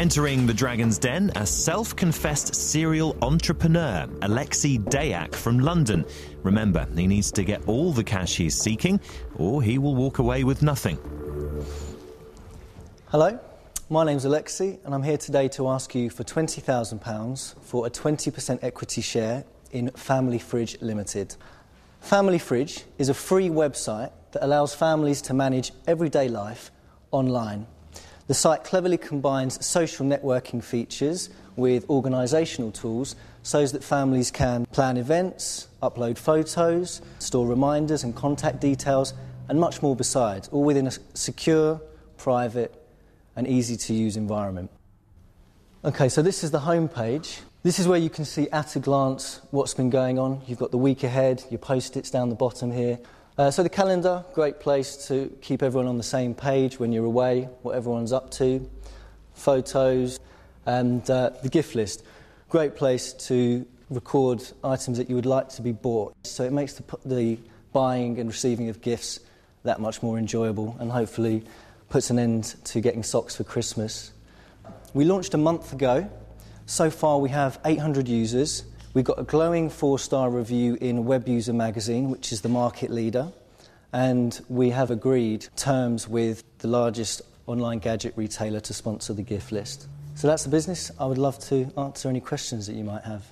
Entering the Dragon's Den, a self-confessed serial entrepreneur, Alexi Deak from London. Remember, he needs to get all the cash he's seeking, or he will walk away with nothing. Hello, my name's Alexi, and I'm here today to ask you for £20,000 for a 20% equity share in Family Fridge Limited. Family Fridge is a free website that allows families to manage everyday life online. The site cleverly combines social networking features with organisational tools so that families can plan events, upload photos, store reminders and contact details, and much more besides, all within a secure, private and easy-to-use environment. OK, so this is the home page. This is where you can see at a glance what's been going on. You've got the week ahead, your post-its down the bottom here. So the calendar, great place to keep everyone on the same page when you're away, what everyone's up to. Photos, and the gift list. Great place to record items that you would like to be bought. So it makes the buying and receiving of gifts that much more enjoyable, and hopefully puts an end to getting socks for Christmas. We launched a month ago. So far we have 800 users. We've got a glowing 4-star review in Web User Magazine, which is the market leader. And we have agreed terms with the largest online gadget retailer to sponsor the gift list. So that's the business. I would love to answer any questions that you might have.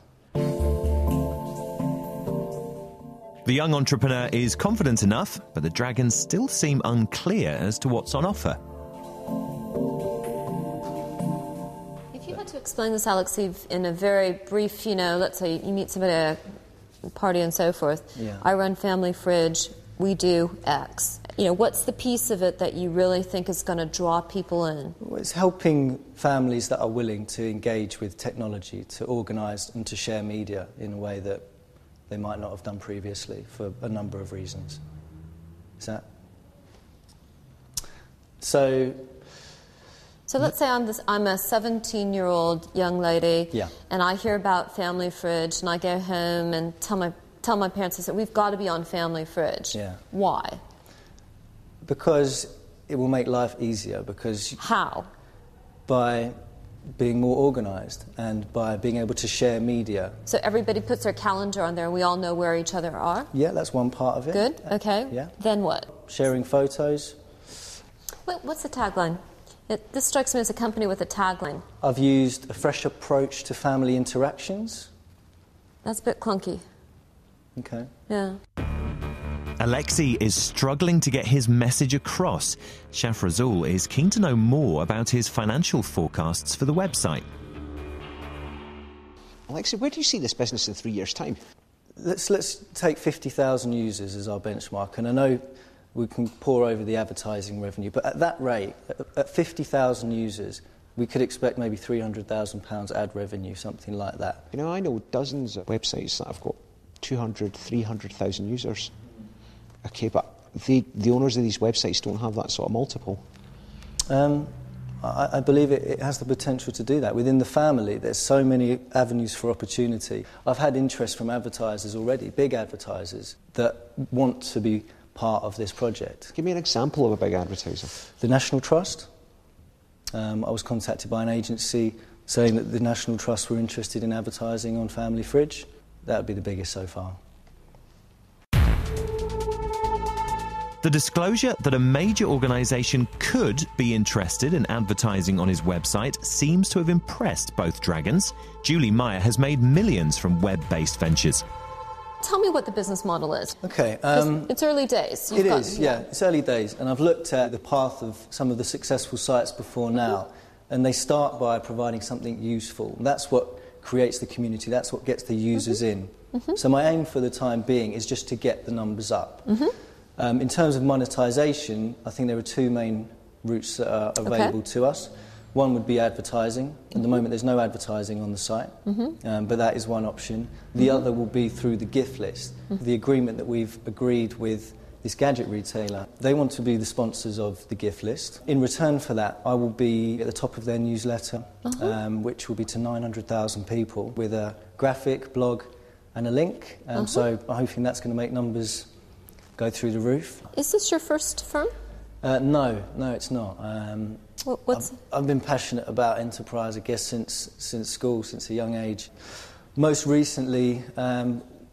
The young entrepreneur is confident enough, but the Dragons still seem unclear as to what's on offer. If you had to explain this, Alexi, in a very brief, let's say you meet somebody at a party and so forth. Yeah. I run Family Fridge, we do X. What's the piece of it that you really think is going to draw people in? Well, it's helping families that are willing to engage with technology, to organise and to share media in a way that they might not have done previously for a number of reasons. Is that? So let's say I'm a 17-year-old young lady, yeah, and I hear about Family Fridge, and I go home and tell my parents, I said, we've got to be on Family Fridge. Yeah. Why? Because it will make life easier. Because how? By being more organised and by being able to share media. So everybody puts their calendar on there and we all know where each other are? Yeah, that's one part of it. Good, okay. Yeah. Then what? Sharing photos. What's the tagline? This strikes me as a company with a tagline. I've used a fresh approach to family interactions. That's a bit clunky. Okay. Yeah. Alexi is struggling to get his message across. Chef Razul is keen to know more about his financial forecasts for the website. Alexi, where do you see this business in 3 years' time? Let's take 50,000 users as our benchmark, and I know we can pour over the advertising revenue, but at that rate, at 50,000 users, we could expect maybe £300,000 ad revenue, something like that. I know dozens of websites that have got 200, 300,000 users. OK, but the owners of these websites don't have that sort of multiple. I believe it has the potential to do that. Within the family, there's so many avenues for opportunity. I've had interest from advertisers already, big advertisers, that want to be part of this project. Give me an example of a big advertiser. The National Trust. I was contacted by an agency saying that the National Trust were interested in advertising on Family Fridge. That would be the biggest so far. The disclosure that a major organisation could be interested in advertising on his website seems to have impressed both Dragons. Julie Meyer has made millions from web-based ventures. Tell me what the business model is. OK. It's early days. It is, yeah. It's early days. And I've looked at the path of some of the successful sites before now, and they start by providing something useful. That's what creates the community. That's what gets the users in. So my aim for the time being is just to get the numbers up. In terms of monetisation, I think there are two main routes that are available to us. One would be advertising. At the moment, there's no advertising on the site, but that is one option. The other will be through the gift list, the agreement that we've agreed with this gadget retailer. They want to be the sponsors of the gift list. In return for that, I will be at the top of their newsletter, which will be to 900,000 people, with a graphic, blog and a link. So I'm hoping that's going to make numbers go through the roof. Is this your first firm? No, it's not. What's... I've been passionate about enterprise, I guess, since school, since a young age. Most recently,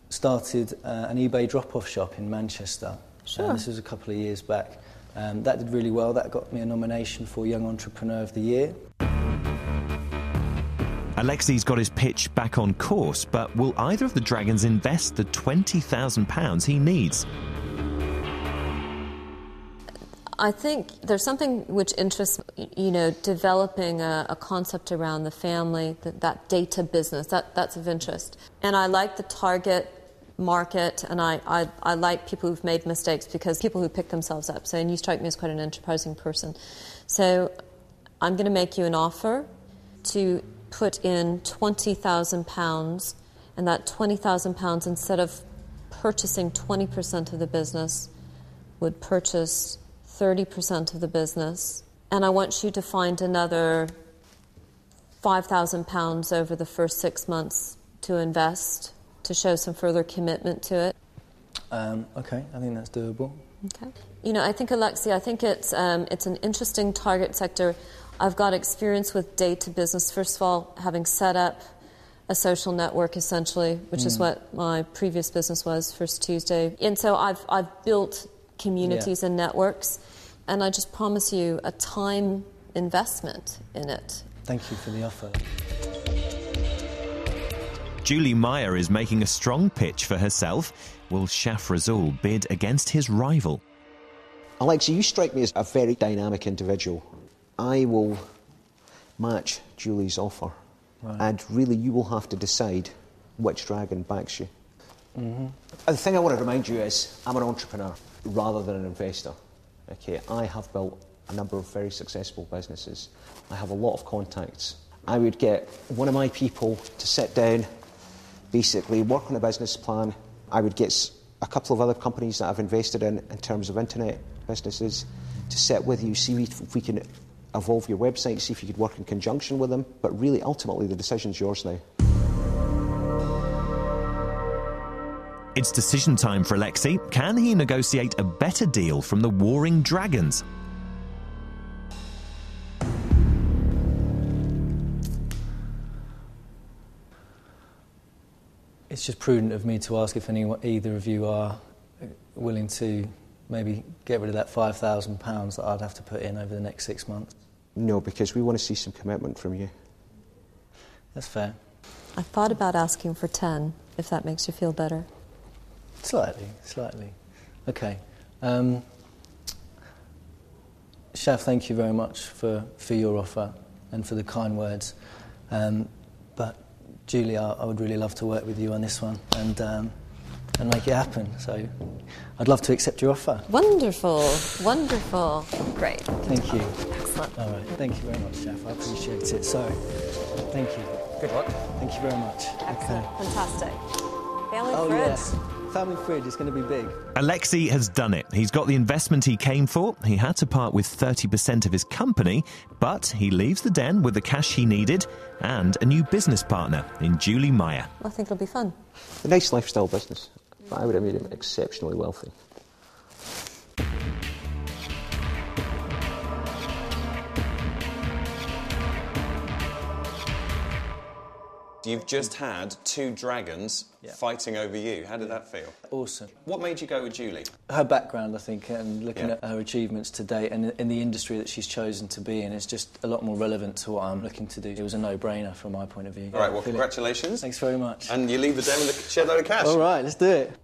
started an eBay drop-off shop in Manchester. Sure. This was a couple of years back. That did really well. That got me a nomination for Young Entrepreneur of the Year. Alexi's got his pitch back on course, but will either of the Dragons invest the £20,000 he needs? I think there's something which interests, developing a concept around the family, that data business, that's of interest. And I like the target market, and I like people who've made mistakes, because people who pick themselves up. So, and you strike me as quite an enterprising person. So I'm going to make you an offer to put in £20,000, and that £20,000, instead of purchasing 20% of the business, would purchase 30% of the business. And I want you to find another £5,000 over the first 6 months to invest, to show some further commitment to it. Okay, I think that's doable. Okay. I think, Alexi, it's an interesting target sector. I've got experience with data business. First of all, having set up a social network, essentially, which is what my previous business was, First Tuesday. And so I've built communities and networks, and I just promise you a time investment in it. Thank you for the offer. Julie Meyer is making a strong pitch for herself. Will Shaf Razul bid against his rival? Alexi, you strike me as a very dynamic individual. I will match Julie's offer. Right. And really, you will have to decide which dragon backs you. Mm-hmm. The thing I want to remind you is, I'm an entrepreneur rather than an investor. Okay, I have built a number of very successful businesses. I have a lot of contacts. I would get one of my people to sit down, basically work on a business plan. I would get a couple of other companies that I've invested in terms of internet businesses, to sit with you, see if we can evolve your website, see if you could work in conjunction with them. But really, ultimately, the decision's yours now. It's decision time for Alexi. Can he negotiate a better deal from the warring dragons? It's just prudent of me to ask if either of you are willing to maybe get rid of that £5,000 that I'd have to put in over the next 6 months. No, because we want to see some commitment from you. That's fair. I thought about asking for 10, if that makes you feel better. Slightly. Okay. Shaf, thank you very much for your offer and for the kind words. But Julie, I would really love to work with you on this one and make it happen. So I'd love to accept your offer. Wonderful. Great. Thank you. Excellent. All right. Thank you very much, Shaf. I appreciate it. So, thank you. Good luck. Thank you very much. Excellent. Okay. Fantastic. Family fridge. Yes. Family fridge is going to be big. Alexi has done it. He's got the investment he came for. He had to part with 30% of his company, but he leaves the den with the cash he needed and a new business partner in Julie Meyer. I think it'll be fun. A nice lifestyle business. But I would have made him exceptionally wealthy. You've just had two dragons fighting over you. How did that feel? Awesome. What made you go with Julie? Her background, I think, and looking at her achievements to date and in the industry that she's chosen to be in is just a lot more relevant to what I'm looking to do. It was a no-brainer from my point of view. All right, well, congratulations. Thanks very much. And you leave the den with a shed load of cash. All right, let's do it.